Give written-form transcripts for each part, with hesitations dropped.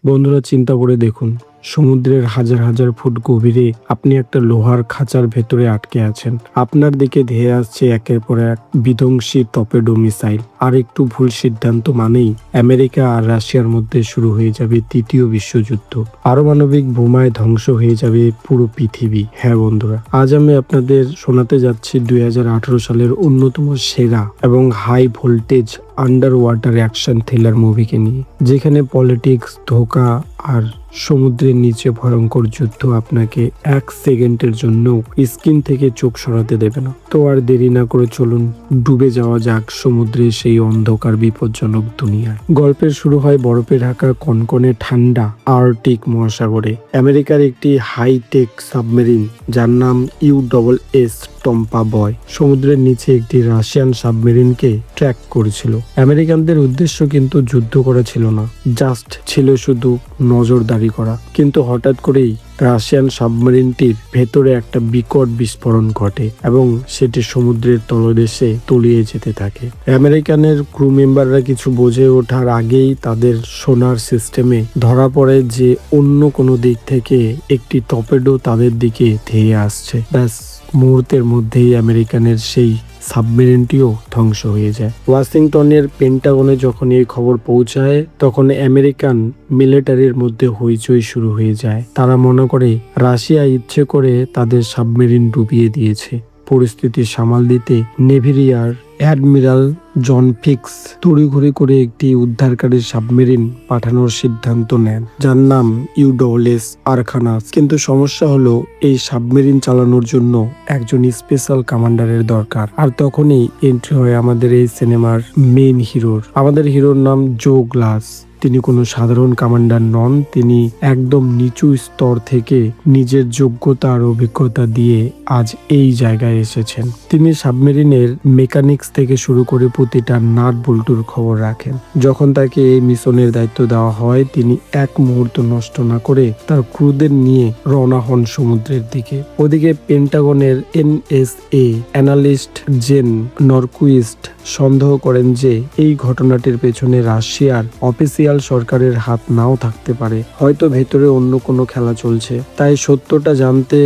বন্ধুরা, চিন্তা করে দেখুন, সমুদ্রের হাজার হাজার ফুট গভীরে আপনি একটা লোহার খাঁচার ভেতরে আটকে আছেন। আপনার দিকে ধেয়ে আসছে একের পর এক বিধ্বংসী টর্পেডো মিসাইল। আর একটু ভুল সিদ্ধান্ত মানেই আমেরিকা আর রাশিয়ার মধ্যে শুরু হয়ে যাবে তৃতীয় বিশ্বযুদ্ধ। পারমাণবিক বোমায় ধ্বংস হয়ে যাবে পুরো পৃথিবী। হ্যাঁ বন্ধুরা, আজ আমি আপনাদের শোনাতে যাচ্ছি 2018 সালের অন্যতম সেরা এবং high voltage under water action thriller মুভিকে নিয়ে, যেখানে পলিটিক্স, ধোঁকা আর সমুদ্রের নিচে ভয়ঙ্কর যুদ্ধ আপনাকে এক সেকেন্ডের জন্য স্ক্রিন থেকে চোখ সরাতে দেবে না। তো আর দেরি না করে চলুন ডুবে যাওয়া যাক সমুদ্রের সেই অন্ধকার বিপজ্জনক দুনিয়ায়। গল্পের শুরু হয় বরফে ঢাকা কনকনে ঠান্ডা আর্কটিক মহাসাগরে। আমেরিকার একটি হাইটেক সাবমেরিন, যার নাম USS টম্পা বয়, সমুদ্রের নিচে একটি রাশিয়ান সাবমেরিনকে ট্র্যাক করেছিল। আমেরিকানদের উদ্দেশ্য কিন্তু যুদ্ধ করা ছিল না, জাস্ট ছিল শুধু নজরদারি করা। কিন্তু হঠাৎ করেই রাশিয়ান সাবমেরিনটির ভেতরে একটা বিকট বিস্ফোরণ ঘটে এবং সেটি সমুদ্রের তলদেশে তলিয়ে যেতে থাকে। আমেরিকানের ক্রু মেম্বাররা কিছু বুঝে ওঠার আগেই তাদের সোনার সিস্টেমে ধরা পড়ে যে অন্য কোনো দিক থেকে একটি টর্পেডো তাদের দিকে ধেয়ে আসছে। ব্যাস, মুহূর্তের মধ্যেই আমেরিকানের সেই সাবমেরিনটিও ধ্বংস হয়ে যায়। ওয়াশিংটনের পেন্টাগনে যখন এই খবর পৌঁছায়, তখন আমেরিকান মিলিটারির মধ্যে হইচই শুরু হয়ে যায়। তারা মনে করে রাশিয়া ইচ্ছে করে তাদের সাবমেরিন ডুবিয়ে দিয়েছে। পরিস্থিতি সামাল দিতে নেভিরিয়ার অ্যাডমিরাল জন ফিক্স তড়িঘড়ি করে একটি উদ্ধারকারী সাবমেরিন পাঠানোর সিদ্ধান্ত নেন, যার নাম USS আরখানাস। কিন্তু সমস্যা হলো, এই সাবমেরিন চালানোর জন্য একজন স্পেশাল কমান্ডারের দরকার। আর তখনই এন্ট্রি হয় আমাদের এই সিনেমার মেইন হিরোর। আমাদের হিরোর নাম জো গ্লাস। তিনি কোনো সাধারণ কমান্ডার নন, তিনি একদম নিচু স্তর থেকে নিজের যোগ্যতা আর অভিজ্ঞতা দিয়ে আজ এই জায়গায় এসেছেন। তিনি সাবমেরিনের মেকানিক্স থেকে শুরু করে প্রতিটা নাট বল্টুর খবর রাখেন। যখন তাকে এই মিশনের দায়িত্ব দেওয়া হয়, তিনি এক মুহূর্ত নষ্ট না করে তার ক্রুদের নিয়ে রওনা হন সমুদ্রের দিকে। ওদিকে পেন্টাগনের NSA অ্যানালিস্ট জেন নরকুইস্ট সন্দেহ করেন যে এই ঘটনাটির পেছনে রাশিয়ার অফিসিয়াল সরকারের হাত নাও থাকতে পারে, হয়তো ভেতরে অন্য কোনো খেলা চলছে। তাই সত্যটা জানতে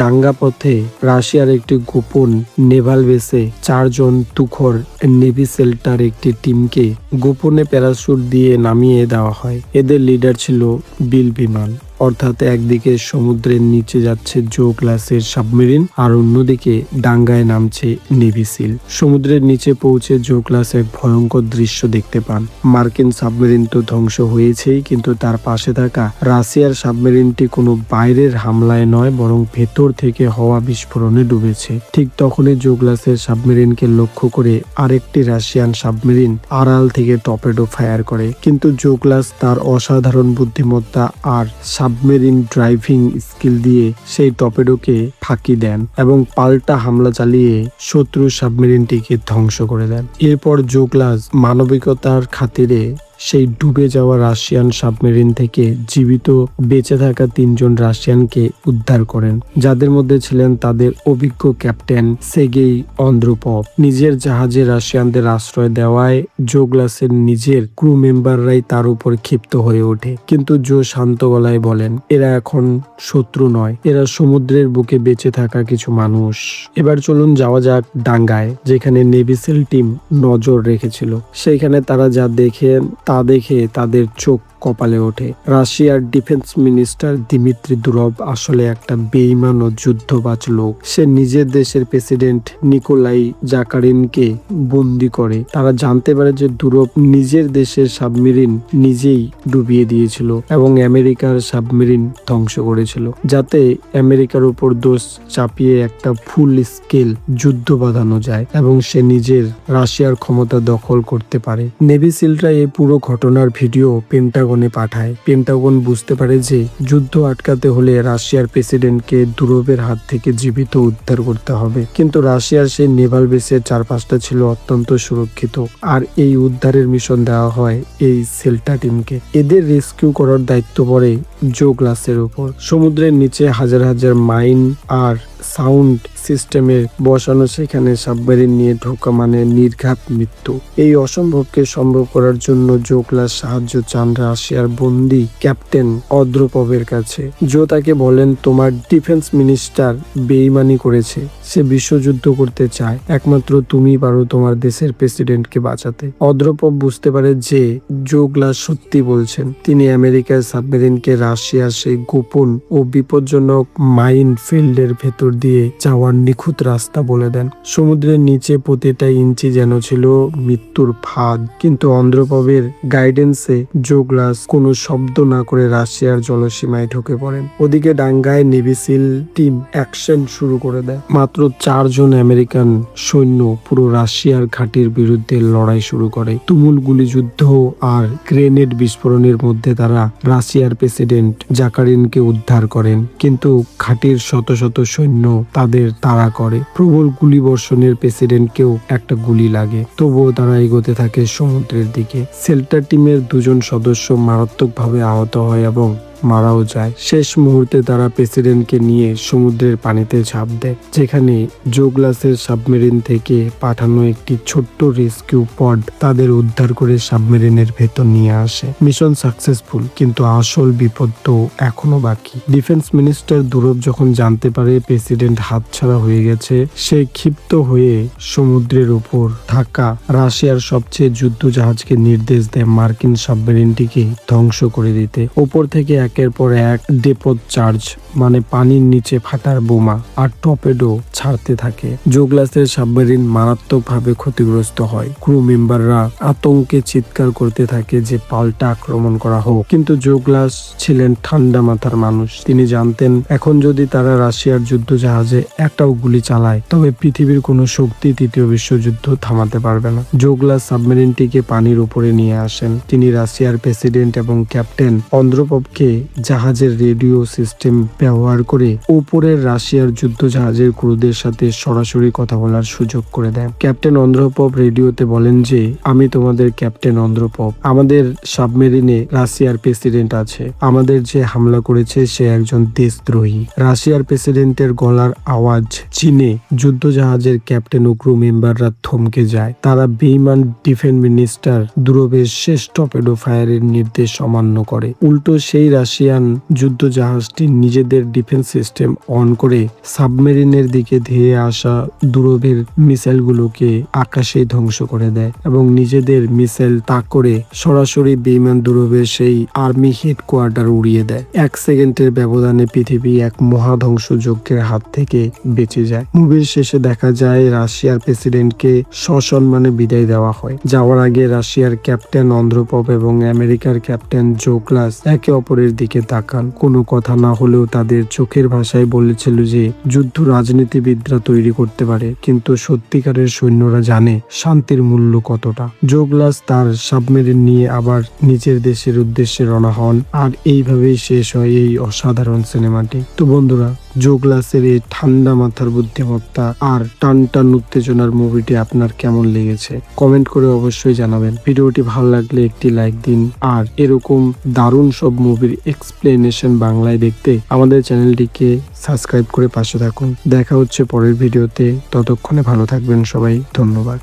ডাঙ্গা পথে রাশিয়ার একটি গোপন নেভাল বেসে 4 জন তুখর নেভি সেল্টার একটি টিমকে গোপনে প্যারাশুট দিয়ে নামিয়ে দেওয়া হয়। এদের লিডার ছিল বিল বিমান। অর্থাৎ একদিকে সমুদ্রের নিচে যাচ্ছে জো ক্লাসের সাবমেরিন, আর অন্যদিকে ডাঙ্গায় নামছে নেভি সিল। সমুদ্রের নিচে পৌঁছে জো ক্লাস এক ভয়ঙ্কর দৃশ্য দেখতে পান। মার্কিন সাবমেরিন তো ধ্বংস হয়েছেই, কিন্তু তার পাশে থাকা রাশিয়ার সাবমেরিনটি কোনো বাইরের হামলায় নয়, বরং ভেতর থেকে হওয়া বিস্ফোরণে ডুবেছে। ঠিক তখনই জো ক্লাসের সাবমেরিনকে লক্ষ্য করে আরেকটি রাশিয়ান সাবমেরিন আড়াল থেকে টর্পেডো ফায়ার করে। কিন্তু জো ক্লাস তার অসাধারণ বুদ্ধিমত্তা আর সাবমেরিন ড্রাইভিং স্কিল দিয়ে সেই টর্পেডোকে ফাঁকি দেন এবং পাল্টা হামলা চালিয়ে শত্রু সাবমেরিনটিকে ধ্বংস করে দেন। এরপর জো ক্লাস মানবিকতার খাতিরে সেই ডুবে যাওয়া রাশিয়ান সাবমেরিন থেকে জীবিত বেঁচে থাকা 3 জন রাশিয়ানকে উদ্ধার করেন, যাদের মধ্যে ছিলেন তাদের অভিজ্ঞ ক্যাপ্টেন সেগেই অন্দ্রোপভ। নিজের জাহাজে রাশিয়ানদের আশ্রয় দেওয়ায় জো গ্লাসের নিজের ক্রু মেম্বাররাই তার উপর ক্ষিপ্ত হয়ে ওঠে। কিন্তু জো শান্ত গলায় বলেন, এরা এখন শত্রু নয়, এরা সমুদ্রের বুকে বেঁচে থাকা কিছু মানুষ। এবার চলুন যাওয়া যাক ডাঙ্গায়, যেখানে নেভি সেল টিম নজর রেখেছিল। সেইখানে তারা যা দেখে তাদের চোখ কপালে ওঠে। রাশিয়ার ডিফেন্স মিনিস্টার দিমিত্রি দুরভ আসলে একটা বেঈমান ও যুদ্ধবাজ লোক। সে নিজের দেশের প্রেসিডেন্ট নিকোলাই জাকারিনকে বন্দি করে। তারা জানতে পারে যে দুরভ নিজের দেশের সাবমেরিন নিজেই ডুবিয়ে দিয়েছিল এবং আমেরিকার সাবমেরিন ধ্বংস করেছিল, যাতে আমেরিকার উপর দোষ চাপিয়ে একটা ফুল স্কেল যুদ্ধ বাঁধানো যায় এবং সে নিজের রাশিয়ার ক্ষমতা দখল করতে পারে। নেভি সিলরা এই পুরো ঘটনার ভিডিও পেন্টাগনে পাঠায়। পেন্টাগন বুঝতে পারে যে যুদ্ধ আটকাতে হলে রাশিয়ার প্রেসিডেন্টকে দুরভের হাত থেকে জীবিত উদ্ধার করতে হবে। কিন্তু রাশিয়ার সেই নেভাল বেসের চারপাশটা ছিল অত্যন্ত সুরক্ষিত, আর এই উদ্ধারের মিশন দেওয়া হয় এই সেল্টা টিমকে। এদের রেস্কিউ করার দায়িত্ব পড়ে জো গ্লাসের উপর। সমুদ্রের নিচে হাজার হাজার মাইন আর সাউন্ড সিস্টেমের বসানো সেখানে সাবমেরিন নিয়ে ঢোকা মানে নির্ঘাত মৃত্যু। এই অসম্ভবকে সম্ভব করার জন্য জো গ্লাস সাহায্য চান রাশিয়ার বন্দী ক্যাপ্টেন অন্দ্রোপভের কাছে। জো তাকে বলেন, তোমার ডিফেন্স মিনিস্টার বেইমানি করেছে, সে বিশ্বযুদ্ধ করতে চায়, একমাত্র তুমি পারো তোমার দেশের প্রেসিডেন্টকে বাঁচাতে। অন্দ্রোপভ বুঝতে পারে যে জো গ্লাস সত্যি বলছেন। তিনি আমেরিকার সাবমেরিনকে রাশিয়ার সেই গোপন ও বিপজ্জনক মাইন ফিল্ডের ভেতর দিয়ে যাওয়ার নিখুঁত রাস্তা বলে দেন। সমুদ্রের নিচে প্রতিটা ইঞ্চি যেন ছিল মৃত্যুর ফাঁদ, কিন্তু অন্দ্রোপভের গাইডেন্সে জো গ্লাস কোনো শব্দ না করে রাশিয়ার জলসীমায় ঢুকে পড়েন। ওদিকে ডাঙ্গায় নেভি সিল টিম অ্যাকশন শুরু করে দেয়। মাত্র 4 জন আমেরিকান সৈন্য পুরো রাশিয়ার ঘাঁটির বিরুদ্ধে লড়াই শুরু করে। তুমুল গুলিযুদ্ধ আর গ্রেনেড বিস্ফোরণের মধ্যে তারা রাশিয়ার প্রেসিডেন্ট জাকারিনকে উদ্ধার করেন, কিন্তু ঘাঁটির শত শত সৈন্য তাদের তাড়া করে। প্রবল গুলি বর্ষণের প্রেসিডেন্টকেও একটা গুলি লাগে, তবুও তারা এগোতে থাকে সমুদ্রের দিকে। শেল্টার টিমের 2 জন সদস্য মারাত্মকভাবে আহত হয় এবং মারাও যায়। শেষ মুহূর্তে তারা প্রেসিডেন্টকে নিয়ে সমুদ্রের পানিতে ঝাঁপ দেয়, যেখানে জো গ্লাসের সাবমেরিন থেকে পাঠানো একটি ছোট্ট রেস্কিউ পড তাদের উদ্ধার করে সাবমেরিনের ভেতর নিয়ে আসে। মিশন সাকসেসফুল, কিন্তু আসল বিপদ তো এখনো বাকি। ডিফেন্স মিনিস্টার দুরব যখন জানতে পারে প্রেসিডেন্ট হাতছাড়া হয়ে গেছে, সে ক্ষিপ্ত হয়ে সমুদ্রের উপর থাকা রাশিয়ার সবচেয়ে যুদ্ধ জাহাজকে নির্দেশ দেয় মার্কিন সাবমেরিনটিকে ধ্বংস করে দিতে। ওপর থেকে একের পর এক ডেপোজ চার্জ মানে পানির নিচে ফাটার বোমা আর টর্পেডো ছাড়তে থাকে। জো গ্লাসের সাবমেরিন মারাত্মকভাবে ক্ষতিগ্রস্ত হয়। ক্রু মেম্বাররা আতঙ্কে চিৎকার করতে থাকে যে পাল্টা আক্রমণ করা হোক, কিন্তু জো গ্লাস ছিলেন ঠান্ডা মাথার মানুষ। তিনি জানতেন এখন যদি তারা রাশিয়ার যুদ্ধ জাহাজে একটাও গুলি চালায়, তবে পৃথিবীর কোনো শক্তি 3য় বিশ্বযুদ্ধ থামাতে পারবে না। জো গ্লাস সাবমেরিনটিকে পানির উপরে নিয়ে আসেন। তিনি রাশিয়ার প্রেসিডেন্ট এবং ক্যাপ্টেন অন্দ্রোপভকে জাহাজের রেডিও সিস্টেম ব্যবহার করে উপরের রাশিয়ার যুদ্ধ জাহাজের ক্রুদের সাথে সরাসরি কথা বলার সুযোগ করে দেন। ক্যাপ্টেন অন্দ্রোপভ রেডিওতে বলেন যে, আমি তোমাদের ক্যাপ্টেন অন্দ্রোপভ, আমাদের সাবমেরিনে রাশিয়ার প্রেসিডেন্ট আছে। আমাদের যে হামলা করেছে সে একজন দেশদ্রোহী। রাশিয়ার প্রেসিডেন্টের গলার আওয়াজ চিনে যুদ্ধ জাহাজের ক্যাপ্টেন ও ক্রু মেম্বাররা থমকে যায়। তারা বেইমান ডিফেন্স মিনিস্টার দুরবের শেষ টর্পেডো ফায়ারের নির্দেশ অমান্য করে। উল্টো সেই রাশিয়ান যুদ্ধ জাহাজটি নিজেদের ডিফেন্স সিস্টেম অন করে সাবমেরিনের দিকে ধেয়ে আসা দুরবের মিসাইলগুলোকে আকাশে ধ্বংস করে দেয় এবং নিজেদের মিসাইল তাক করে সরাসরি বেইমান দুরবের সেই আর্মি হেডকোয়ার্টার উড়িয়ে দেয়। 1 সেকেন্ডের ব্যবধানে পৃথিবী এক মহাধ্বংস যজ্ঞের হাত থেকে বেঁচে যায়। মুভির শেষে দেখা যায় রাশিয়ার প্রেসিডেন্টকে সসম্মানে বিদায় দেওয়া হয়। যাওয়ার আগে রাশিয়ার ক্যাপ্টেন অন্দ্রোপভ এবং আমেরিকার ক্যাপ্টেন জো গ্লাস একে অপরের দিকে তাকান। কোনো কথা না হলেও তাদের চোখের ভাষায় বলেছিল যে যুদ্ধ রাজনীতিবিদরা তৈরি করতে পারে, কিন্তু সত্যিকারের সৈন্যরা জানে শান্তির মূল্য কতটা। জো গ্লাস তার সাবমেরিন নিয়ে আবার নিজের দেশের উদ্দেশ্যে রওনা হন, আর এইভাবেই শেষ হয় এই অসাধারণ সিনেমাটি। তো বন্ধুরা, জো গ্লাসের এই ঠান্ডা মাথার বুদ্ধিমত্তা আর টান উত্তেজনার মুভিটি আপনার কেমন লেগেছে কমেন্ট করে অবশ্যই জানাবেন। ভিডিওটি ভালো লাগলে একটি লাইক দিন, আর এরকম দারুণ সব মুভির এক্সপ্লেনেশন বাংলায় দেখতে আমাদের চ্যানেলটিকে সাবস্ক্রাইব করে পাশে থাকুন। দেখা হচ্ছে পরের ভিডিওতে, ততক্ষণে ভালো থাকবেন সবাই, ধন্যবাদ।